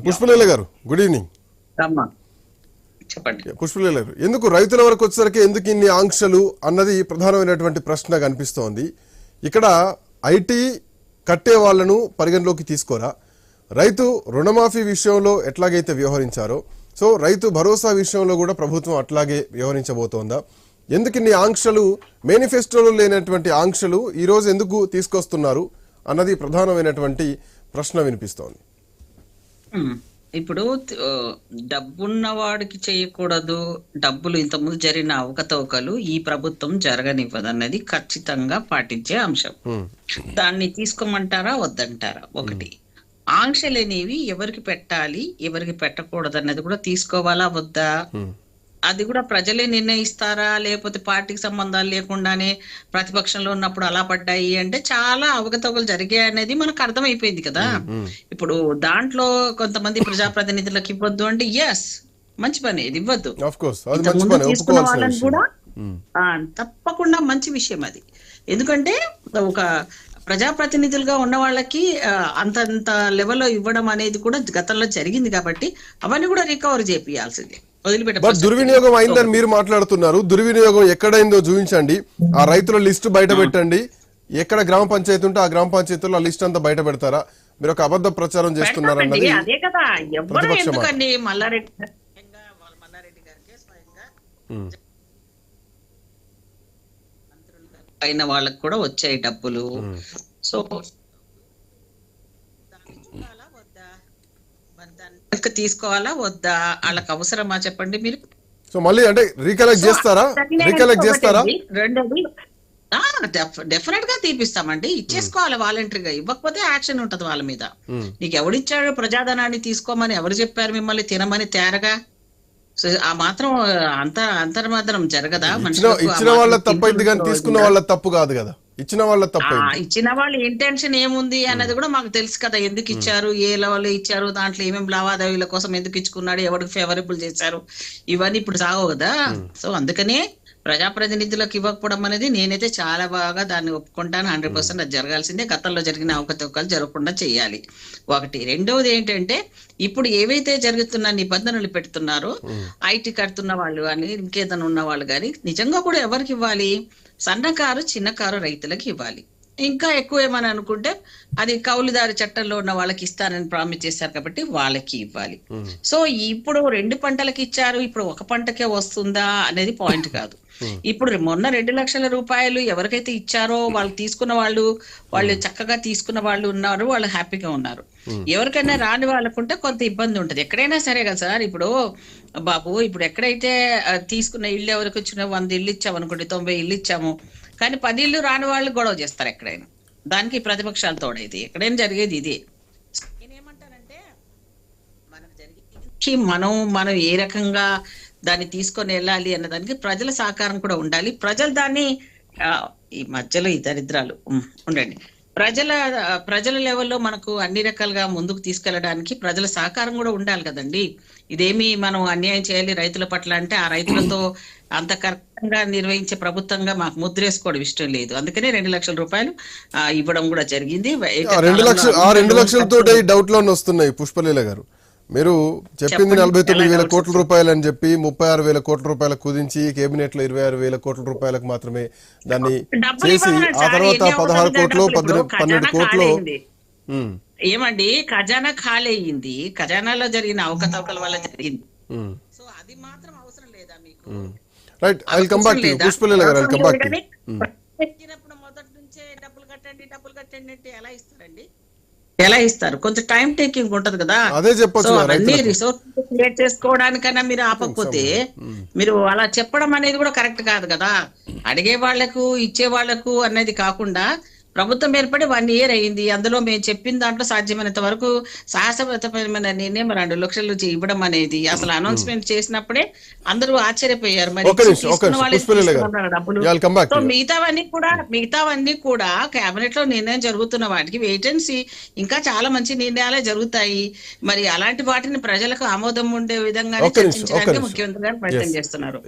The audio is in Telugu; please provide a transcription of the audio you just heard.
పుష్పలీల గారు గుడ్ ఈవినింగ్. చెప్పండి. పుష్పలీల గారు, ఎందుకు రైతుల వరకు వచ్చేసరికి ఎందుకు ఇన్ని ఆంక్షలు అన్నది ప్రధానమైనటువంటి ప్రశ్న కనిపిస్తోంది. ఇక్కడ ఐటీ కట్టే వాళ్లను పరిగణలోకి తీసుకోరా, రైతు రుణమాఫీ విషయంలో ఎట్లాగైతే వ్యవహరించారో సో రైతు భరోసా విషయంలో కూడా ప్రభుత్వం అట్లాగే వ్యవహరించబోతోందా? ఎందుకు ఇన్ని ఆంక్షలు, మేనిఫెస్టోలో లేనటువంటి ఆంక్షలు ఈ రోజు ఎందుకు తీసుకొస్తున్నారు అన్నది ప్రధానమైనటువంటి ప్రశ్న వినిపిస్తోంది. ఇప్పుడు డబ్బున్న వాడికి చేయకూడదు, డబ్బులు ఇంతకుముందు జరిగిన అవకతవకలు ఈ ప్రభుత్వం జరగనివ్వదు అన్నది ఖచ్చితంగా పాటించే అంశం. దాన్ని తీసుకోమంటారా వద్దంటారా? ఒకటి, ఆంక్షలు అనేవి ఎవరికి పెట్టాలి ఎవరికి పెట్టకూడదు అన్నది కూడా తీసుకోవాలా వద్దా? అది కూడా ప్రజలే నిర్ణయిస్తారా, లేకపోతే పార్టీకి సంబంధాలు లేకుండానే ప్రతిపక్షంలో ఉన్నప్పుడు అలా పడ్డాయి అంటే చాలా అవకతవకలు జరిగాయి అనేది మనకు అర్థమైపోయింది కదా. ఇప్పుడు దాంట్లో కొంతమంది ప్రజాప్రతినిధులకు ఇవ్వద్దు అంటే ఎస్, మంచి పని, ఇది ఇవ్వద్దు. తీసుకున్న వాళ్ళని కూడా తప్పకుండా మంచి విషయం అది. ఎందుకంటే ఒక ప్రజాప్రతినిధులుగా ఉన్న వాళ్ళకి అంతంత లెవెల్లో ఇవ్వడం అనేది కూడా గతంలో జరిగింది కాబట్టి అవన్నీ కూడా రికవర్ చేయాల్సిందే. దుర్వినియోగం అయిందని మీరు మాట్లాడుతున్నారు. దుర్వినియోగం ఎక్కడైందో చూపించండి, ఆ రైతుల లిస్టు బయట పెట్టండి. ఎక్కడ గ్రామ పంచాయతీ ఉంటే ఆ గ్రామ పంచాయతీలో ఆ లిస్ట్ అంతా బయట పెడతారా? మీరు ఒక అబద్ధ ప్రచారం చేస్తున్నారన్నది అదే కదా. ఎవరు ఎందుకండి మల్లారెడ్డి గారికి స్వయంగా అయిన వాళ్ళకి కూడా వచ్చాయి డబ్బులు. సో తీసుకోవాలా వద్దా, వాళ్ళకి అవసరమా చెప్పండి మీరు. సో మళ్ళీ అంటే రీకలెక్ట్ చేస్తారా? రెండోది డెఫినెట్ గా తీపిస్తామండి, ఇచ్చేసుకోవాలి వాలంటరీగా. ఇవ్వకపోతే యాక్షన్ ఉంటది వాళ్ళ మీద. నీకు ఎవడిచ్చాడు ప్రజాధనాన్ని తీసుకోమని? ఎవరు చెప్పారు మిమ్మల్ని తినమని తేరగా? సో ఆ మాత్రం అంతర్మాత్రం జరగదా? ఇచ్చిన వాళ్ళ తప్పైంది కానీ తీసుకున్న వాళ్ళ తప్పు కాదు కదా. ఇచ్చిన వాళ్ళ తప్పు, ఇచ్చిన వాళ్ళ ఇంటెన్షన్ ఏముంది అన్నది కూడా మాకు తెలుసు కదా. ఎందుకు ఇచ్చారు, ఏ లెవెల్ ఇచ్చారు, దాంట్లో ఏమేమి లావాదేవీల కోసం ఎందుకు ఇచ్చుకున్నాడు, ఎవరికి ఫేవరబుల్ చేశారు, ఇవన్నీ ఇప్పుడు సాగవు కదా. సో అందుకనే ప్రజాప్రతినిధులకు ఇవ్వకపోవడం అనేది నేనైతే చాలా బాగా దాన్ని ఒప్పుకుంటాను. 100% అది జరగాల్సిందే. గతంలో జరిగిన అవకతవకలు జరగకుండా చేయాలి ఒకటి. రెండవది ఏంటంటే ఇప్పుడు ఏవైతే జరుగుతున్న నిబంధనలు పెడుతున్నారో ఐటీ కడుతున్న వాళ్ళు కానీ ఇంకేదైనా ఉన్న వాళ్ళు కానీ నిజంగా కూడా ఎవరికి ఇవ్వాలి? సన్నకారు చిన్నకారు రైతులకు ఇవ్వాలి. ఇంకా ఎక్కువ ఏమని అనుకుంటే అది కౌలుదారి చట్టంలో ఉన్న వాళ్ళకి ఇస్తానని ప్రామిస్ చేశారు కాబట్టి వాళ్ళకి ఇవ్వాలి. సో ఇప్పుడు 2 పంటలకు ఇచ్చారు, ఇప్పుడు ఒక పంటకే వస్తుందా అనేది పాయింట్ కాదు. ఇప్పుడు మొన్న 2 లక్షల రూపాయలు ఎవరికైతే ఇచ్చారో వాళ్ళు తీసుకున్న వాళ్ళు చక్కగా తీసుకున్న వాళ్ళు ఉన్నారు, వాళ్ళు హ్యాపీగా ఉన్నారు. ఎవరికైనా రాని వాళ్ళకుంటే కొంత ఇబ్బంది ఉంటది. ఎక్కడైనా సరే కదా సార్. ఇప్పుడు బాబు, ఇప్పుడు ఎక్కడైతే తీసుకున్న ఇల్లు ఎవరికి వచ్చిన 100 ఇల్లు ఇచ్చామనుకోండి, 90 ఇల్లు ఇచ్చాము, కానీ 10 ఇల్లు రాని వాళ్ళు గొడవ చేస్తారు ఎక్కడైనా. దానికి ప్రతిపక్షాలు తోడైతే ఎక్కడైనా జరిగేది ఇదే. నేనేమంటానంటే మనకు జరిగేది మనం ఏ రకంగా దాన్ని తీసుకొని వెళ్ళాలి అన్నదానికి ప్రజల సహకారం కూడా ఉండాలి. ప్రజలు దాన్ని ఈ మధ్యలో ఈ దరిద్రాలు ఉండండి. ప్రజల లెవెల్లో మనకు అన్ని రకాలుగా ముందుకు తీసుకెళ్లడానికి ప్రజల సహకారం కూడా ఉండాలి కదండి. ఇదేమి మనం అన్యాయం చేయాలి రైతుల పట్ల అంటే ఆ రైతులతో అంత కరెక్ట్గా నిర్వహించే ప్రభుత్వంగా మాకు ముద్రేసుకోవడం ఇష్టం లేదు. అందుకనే 2 లక్షల రూపాయలు ఇవ్వడం కూడా జరిగింది. 2 లక్షలతో డౌట్ లోనే వస్తున్నాయి. పుష్పలీల గారు, మీరు చెప్పింది 49,000 కోట్ల రూపాయలు అని చెప్పి 36,000 కోట్ల రూపాయలు కుదించి కేబినెట్ లో 26,000 కోట్ల రూపాయలకు మాత్రమే దాన్ని చేసి ఆ తర్వాత 16 కోట్లు 12 కోట్లు ఏమండి ఖజానా ఖాళీ అయ్యింది. ఖజానాలో జరిగిన అవకతవకల వల్ల జరిగింది. సో అది మాత్రం అవసరం లేదా మీకు? Right, I will come back to you Pushpaleela garu. I will come back to you. పెట్టినప్పుడు మొదటి నుంచే డబ్బులు కట్టండి అంటే ఎలా ఇస్తారండి? ఎలా ఇస్తారు? కొంచెం టైం టేకింగ్ ఉంటది కదా. అన్ని రిసోర్స్ క్రియేట్ చేసుకోవడానికైనా మీరు ఆపకపోతే మీరు అలా చెప్పడం అనేది కూడా కరెక్ట్ కాదు కదా. అడిగే వాళ్లకు ఇచ్చే వాళ్లకు అనేది కాకుండా ప్రభుత్వం ఏర్పడి 1 ఇయర్ అయింది. అందులో మేము చెప్పిన దాంట్లో సాధ్యమైనంత వరకు సాహసపరమైన నిర్ణయం 2 లక్షలు ఇవ్వడం అనేది అసలు అనౌన్స్మెంట్ చేసినప్పుడే అందరూ ఆశ్చర్యపోయారు. మరి డబ్బులు మిగతావన్నీ కూడా కేబినెట్ లో నిర్ణయం జరుగుతున్న వాటికి వెయిట్ అండ్ సీ. ఇంకా చాలా మంచి నిర్ణయాలే జరుగుతాయి. మరి అలాంటి వాటిని ప్రజలకు ఆమోదం ఉండే విధంగా చర్చించడానికి ముఖ్యమంత్రి గారు ప్రయత్నం చేస్తున్నారు.